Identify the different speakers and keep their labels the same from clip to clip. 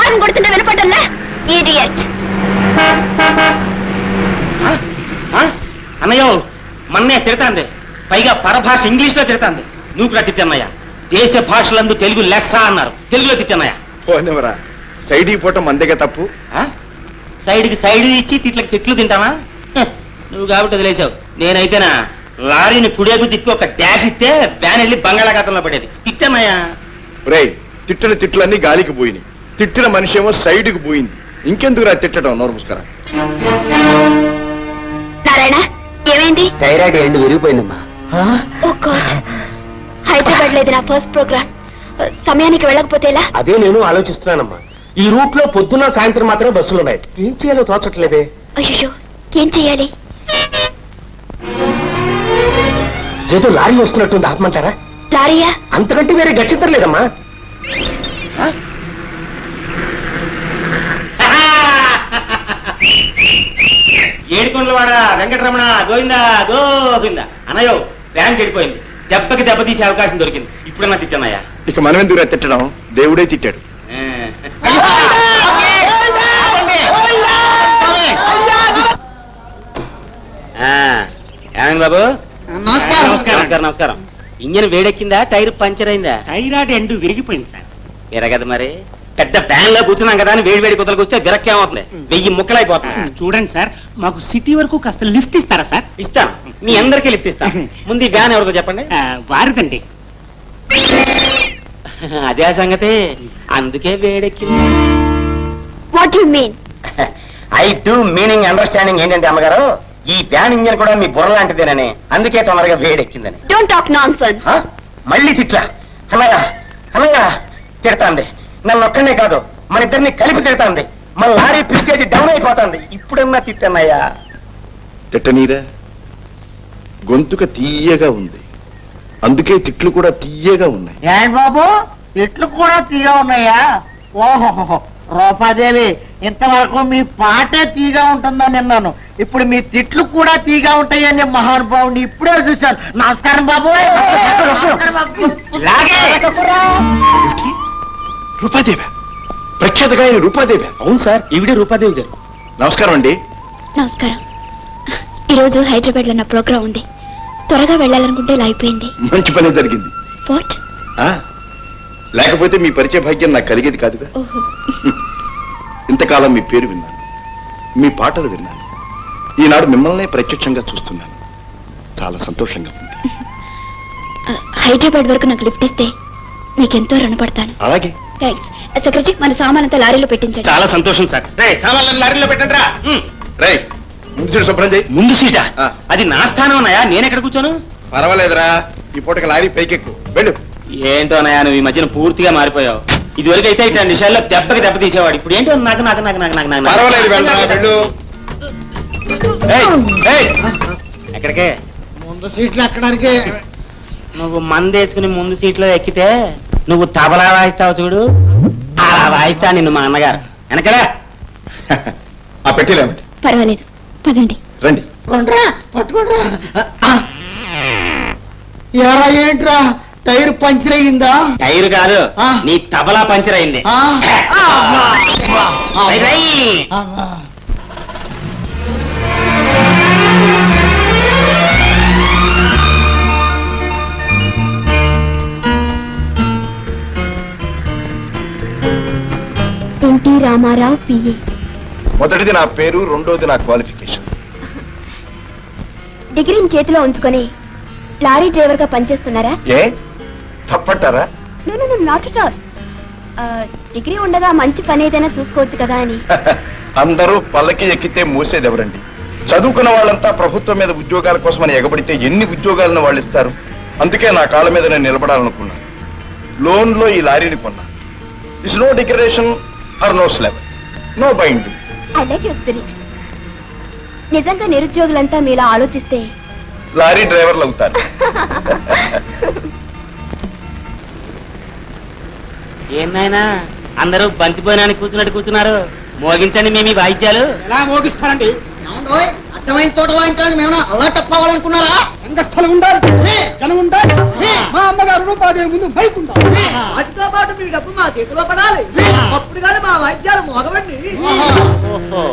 Speaker 1: Horn కొడుతుంటే వినపడల్లా idiot.
Speaker 2: అన్నయ్య మన్నే తిడతాంది, పైగా పరభాష ఇంగ్లీష్ లో తిడతాంది. నువ్వు కూడా తిట్టన్నయ్య. దేశ భాషలందు తెలుగు లెస్స అన్నారు, తెలుగులో తిట్టన్నయ్య.
Speaker 3: పోనివరా, సైడ్ పోవటం మందేగా తప్పు.
Speaker 2: సైడ్కి సైడ్ ఇచ్చి తిట్లకి తిట్లు తింటావా? నువ్వు కాబట్టి వదిలేసావు. నేనైతేనా లారీని కుడేపు తిప్పి ఒక డాష్ ఇస్తే వ్యాన్ వెళ్ళి బంగాళాఖాతంలో పడేది. తిట్టన్నయ్యా.
Speaker 3: రే, తిట్టిన తిట్లన్నీ గాలికి పోయినాయి, తిట్టిన మనిషి ఏమో సైడ్కి పోయింది. ఇంకెందుకురా తిట్టడం? నోరు ముసుకరా.
Speaker 1: నారాయణ, ఏమైంది?
Speaker 2: థైరాయిడ్ ఎండు విరిగిపోయిందమ్మా.
Speaker 1: హైదరాబాద్ లో ఇది నా ఫస్ట్ ప్రోగ్రామ్. సమయానికి వెళ్ళకపోతే ఎలా?
Speaker 2: అదే నేను ఆలోచిస్తున్నానమ్మా. ఈ రూట్ లో పొద్దున్న సాయంత్రం మాత్రమే బస్సులు ఉన్నాయి. ఏం చేయాలో తోచట్లేదే.
Speaker 1: అయ్యో, ఏం చెయ్యాలి?
Speaker 2: ఏదో లారీ వస్తున్నట్టుంది, ఆపమంటారా?
Speaker 1: లారీయా?
Speaker 2: అంతకంటే వేరే గచ్చితం లేదమ్మా. ఏడుకొండలవాడ వెంకటరమణ గోవిందా గోవిందా. అన్నయ్యో, వ్యాన్ చెడిపోయింది. దెబ్బకి దెబ్బ తీసే అవకాశం దొరికింది. ఇప్పుడన్నా తిట్టన్నయ్యా.
Speaker 3: ఇక మనం ఎందుకురా తిట్టడం? దేవుడే తిట్టాడు.
Speaker 2: ఏమైంది బాబు? నమస్కారం. నమస్కారం. ఇంజన్ వేడెక్కిందా, టైర్ పంచర్ అయిందా?
Speaker 4: థైరాయిడ్ ఎండు విరిగిపోయింది సార్.
Speaker 2: విరగదు మరి. పెద్ద ఫ్యాన్ లో కూర్చున్నాం కదా అని వేడి కుతలకు వస్తే విరక్కేమవుతుంది, 1000 ముక్కలైపోతుంది.
Speaker 4: చూడండి సార్, మాకు సిటీ వరకు కాస్త లిఫ్ట్ ఇస్తారా సార్?
Speaker 2: ఇస్తాను, మీ అందరికీ లిఫ్ట్ ఇస్తాను. ముందు ఈ వ్యాన్ ఎవరిదో చెప్పండి.
Speaker 4: వారిదండి.
Speaker 2: అదే సంగతి, అందుకే వేడెక్కింది.
Speaker 1: What you mean?
Speaker 2: I do meaning understanding ఏంటంటే అమ్మగారు, ఈ వ్యాన్ ఇంజన్ కూడా మీ బుర్ర లాంటిదేనని, అందుకే తొందరగా వేడెక్కిందని.
Speaker 1: Don't talk nonsense.
Speaker 2: మళ్ళీ తిట్లా? అన్నయ్య తిడతాంది. నన్ను ఒక్కనే కాదు, మన ఇద్దరిని కలిపి తిడతాంది. మన లారీ ప్రిస్టేజ్ డౌన్ అయిపోతుంది. ఇప్పుడన్నా తిట్టన్నయ్యా.
Speaker 3: తిట్టనీరా, గొంతుక తీయగా ఉంది, అందుకే తిట్లు కూడా తీయగా ఉన్నాయి.
Speaker 5: ఏం బాబు, తిట్లు కూడా తీగా ఉన్నాయా? ఓహో రూపాదేవి, ఇంతవరకు మీ పాటే తీగా ఉంటుందని విన్నాను. ఇప్పుడు మీ తిట్లు కూడా తీగా ఉంటాయని మహానుభావుని ఇప్పుడే చూశాను. నమస్కారం బాబు.
Speaker 3: రూపాదేవి, ప్రఖ్యాత గాయని రూపాదేవి.
Speaker 2: అవును సార్, ఈవిడే రూపాదేవి గారు.
Speaker 3: నమస్కారం అండి.
Speaker 1: నమస్కారం. ఈరోజు హైదరాబాద్ లో నా ప్రోగ్రామ్ ఉంది. త్వరగా వెళ్ళాలనుకుంటే ఇలా అయిపోయింది.
Speaker 3: మంచి పని జరిగింది.
Speaker 1: వాట్?
Speaker 3: లేకపోతే మీ పరిచయ భాగ్యం నాకు కలిగేది కాదుగా. ఇంతకాలం మీ పేరు విన్నాను, మీ పాటలు విన్నాను, ఈనాడు మిమ్మల్నే ప్రత్యక్షంగా చూస్తున్నాను. చాలా సంతోషంగా ఉంది.
Speaker 1: హైదరాబాద్ వరకు నాకు లిఫ్ట్ ఇస్తే మీకెంతో రుణపడతాను.
Speaker 3: అలాగే.
Speaker 1: థ్యాంక్స్. సెక్రటరీ, మన సామానంతా లారీలో పెట్టించండి.
Speaker 2: చాలా సంతోషం సార్. సామాన్లను లారీలో పెట్టండి రా.
Speaker 3: రైట్, ముందు సీటు శుభ్రం చేయి.
Speaker 2: ముందు సీటా? అది నా స్థానం అన్నాయా, నేను ఎక్కడ కూర్చోను?
Speaker 3: పర్వాలేదురా, ఈ పూటకి లారీ పైకెక్కు, వెళ్ళు.
Speaker 2: ఏంటో అన్నయ్య, నువ్వు ఈ మధ్యన పూర్తిగా మారిపోయావు. ఇదివరకు అయితే ఇట్లా నిమిషాల్లో దెబ్బకి దెబ్బ తీసేవాడు. ఇప్పుడు ఏంటో నాకు నాకు నాకు నాకు నాకు నాకు
Speaker 3: పర్వాలేదు, వెళ్ళరా, వెళ్ళు.
Speaker 2: ఎక్కడికే?
Speaker 5: ముందు సీట్లు ఎక్కడానికి.
Speaker 2: నువ్వు మందేసుకుని ముందు సీట్లో ఎక్కితే నువ్వు తబలా వాయిస్తావు చూడు, అలా వాయిస్తా నిన్ను మా అన్నగారు. వెనకలే
Speaker 3: ఆ పెట్టిలేమండి.
Speaker 1: పర్వాలేదు, పదండి.
Speaker 3: రండి.
Speaker 5: పట్టుకుంటా. ఎరా ఏంట్రా, టైర్ పంచర్ అయ్యిందా?
Speaker 2: టైర్ కాదు, నీ తబలా పంచర్ అయింది.
Speaker 1: NT Rama Rao PA.
Speaker 3: మొదటిది నా పేరు, రెండోది నా క్వాలిఫికేషన్.
Speaker 1: డిగ్రీని చేతిలో ఉంచుకొని లారీ డ్రైవర్ గా పనిచేస్తున్నారా?
Speaker 3: ఏ తప్పంటారా?
Speaker 1: Not at all. డిగ్రీ ఉండగా మంచి పని ఏదైనా చూసుకోవచ్చు కదా అని.
Speaker 3: అందరూ పల్లకి ఎక్కితే మూసేది ఎవరండి? చదువుకున్న వాళ్ళంతా ప్రభుత్వం మీద ఉద్యోగాల కోసమని ఎగబడితే ఎన్ని ఉద్యోగాలను వాళ్ళు ఇస్తారు? అందుకే నా కాళ్ళ మీద నేను నిలబడాలనుకున్నాను. లోన్ లో ఈ లారీని కొన్నా. Is no declaration or no slab, no binding.
Speaker 1: I like your spirit. నిజంగా నిరుద్యోగులంతా మీలా ఆలోచిస్తే
Speaker 3: లారీ డ్రైవర్లు అవుతారు.
Speaker 2: ఏమైనా అందరూ బంతిపోయినానికి కూర్చున్నట్టు కూర్చున్నారు. మోగించండి మేము ఈ వాయిద్యాలు.
Speaker 5: ఎలా మోగిస్తారండి? అర్థమైన తోట వాయించడానికి మేము అలా తప్పవాలనుకున్నారా? రంగస్థలం ఉండాలి, జనం ఉండాలి, మా అమ్మగారు రూపాదేవి ముందు బైక్ ఉండాలి. వాటితో పాటు మీ డబ్బు మా చేతిలో పడాలి. అప్పుడు కానీ మా వైద్యాలు మొదలండి
Speaker 2: ఓహో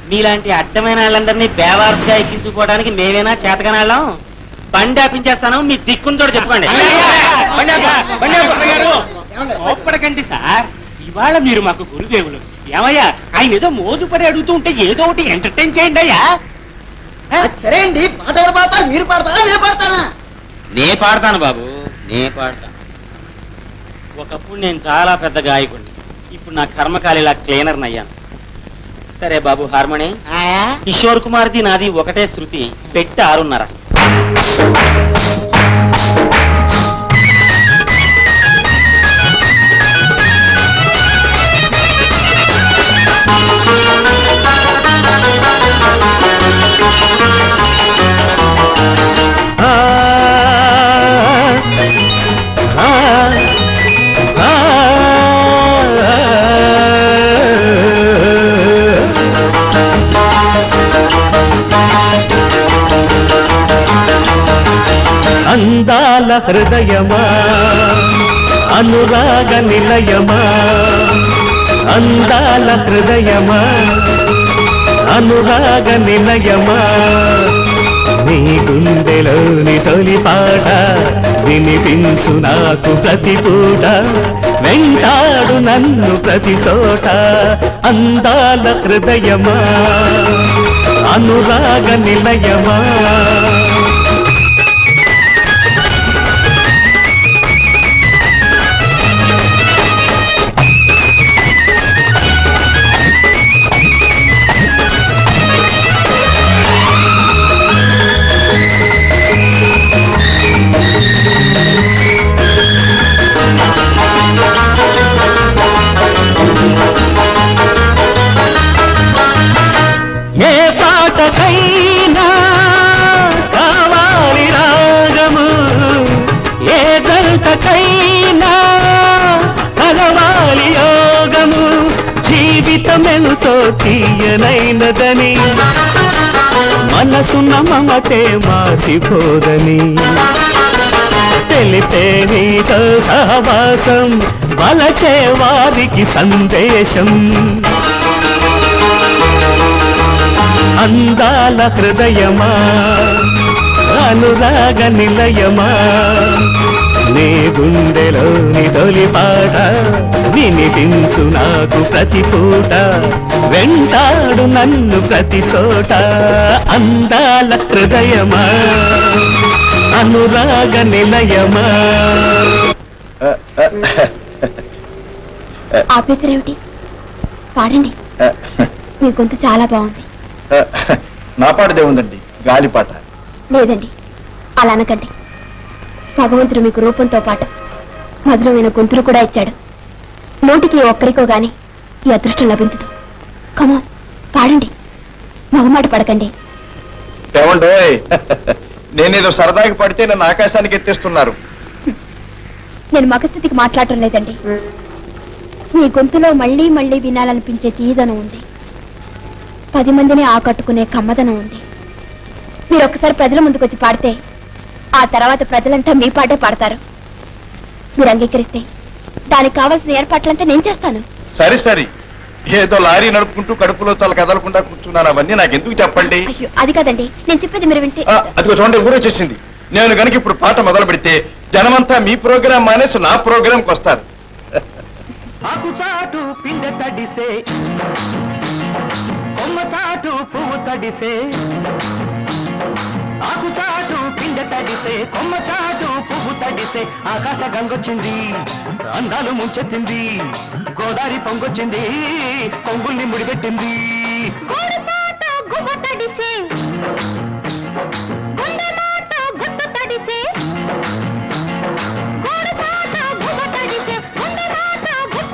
Speaker 2: మీలాంటి అడ్డమైన వాళ్ళందరినీ బేవార్స్గా ఎక్కించుకోవడానికి మేమేనా చేతగానే వాళ్ళం బండి ఆపించేస్తాను మీ దిక్కుంతో చెప్పండి
Speaker 4: ఒప్పడకండి సార్ ఇవాళ మీరు మాకు గురుదేవులు ఏమయ్యా ఆయన ఏదో మోజుపడి అడుగుతూ ఉంటే ఏదో ఒకటి ఎంటర్టైన్ చేయండి అయ్యా
Speaker 5: సరే అండి పాట ఎవరు పాడతారు మీరు పాడతారా నేను పాడతానా
Speaker 2: నే పాడతాను బాబు నే పాడతాను ఒకప్పుడు నేను చాలా పెద్ద గాయకుడిని ఇప్పుడు నా కర్మకాలిలా క్లీనర్ అయ్యాను సరే బాబు హార్మోని కిషోర్ కుమార్ది నాది ఒకటే శృతి పెట్టి 6:30
Speaker 6: అందాల హృదయమా అనురాగ నిలయమా అందాల హృదయమా అనురాగ నిలయమా నీ గుండెలోని తొలి పాట వినిపించు నాకు ప్రతి పూట వెంటాడు నన్ను ప్రతి చోట అందాల హృదయమా అనురాగ నిలయమా ఏ పాటకైనా కావాలి రాగము ఏ గంటకైనా కలవాలి యోగము జీవితమెంతో తీయనైనదని మనసున్న మమతే మాసిపోదని తెలిపే నీతో సహవాసం వలచే వారికి సందేశం అందాల హృదయమా అనురాగ నిలయమా నీ గుండెలోని తొలి పాట వినిపించు నాకు ప్రతి పూట వెంటాడు నన్ను ప్రతి చోట అందాల హృదయమా అనురాగ నిలయమా
Speaker 1: ఆపేసరేమిటి పాడండి మీ గొంతు చాలా బాగుంది
Speaker 3: నా పాటదే ఉందండి గాలిపాట
Speaker 1: లేదండి అలా అనకండి భగవంతుడు మీకు రూపంతో పాటు మధురమైన గొంతులు కూడా ఇచ్చాడు నోటికి ఒక్కరికో గాని ఈ అదృష్టం లభించదు కమా పాడండి మొహమాట పడకండి
Speaker 3: ఏమండోయ్ నేనేదో సరదాకి పడితే నన్ను ఆకాశానికి ఎత్తేస్తున్నారు
Speaker 1: నేను మగస్థితికి మాట్లాడటం లేదండి మీ గొంతులో మళ్ళీ మళ్ళీ వినాలనిపించే తీయదనం ఉంది 10 మందిని ఆకట్టుకునే కమ్మదనం ఉంది మీరు ఒక్కసారి ప్రజల ముందుకు వచ్చి పాడితే ఆ తర్వాత ప్రజలంతా మీ పాటే పాడతారు మీరు అంగీకరిస్తే దానికి కావాల్సిన ఏర్పాట్లంతా నేను చేస్తాను
Speaker 3: సరే సరే ఏదో లారీ నడుపుకుంటూ కడుపులో తల కదలకుండా కూర్చున్నాను అవన్నీ నాకు ఎందుకు చెప్పండి
Speaker 1: అయ్యో అది కాదండి నేను చెప్పేది మీరు వింటే
Speaker 3: అదిగో చూడండి ఊరు వచ్చేసింది నేను గనుక ఇప్పుడు పాట మొదలు పెడితే జనమంతా మీ ప్రోగ్రాం మానేసి నా ప్రోగ్రాంకి వస్తారు
Speaker 6: ఆకుచాటు పిండ తడిసే కొమ్మచాటు పువ్వు తడిసే ఆకుచాటు పిండ తడిసే కొమ్మచాటు పువ్వు తడిసే ఆకాశ గంగొచ్చింది అందాలు ముంచెత్తింది గోదావరి పొంగొచ్చింది కొంగుల్ని ముడిపెట్టింది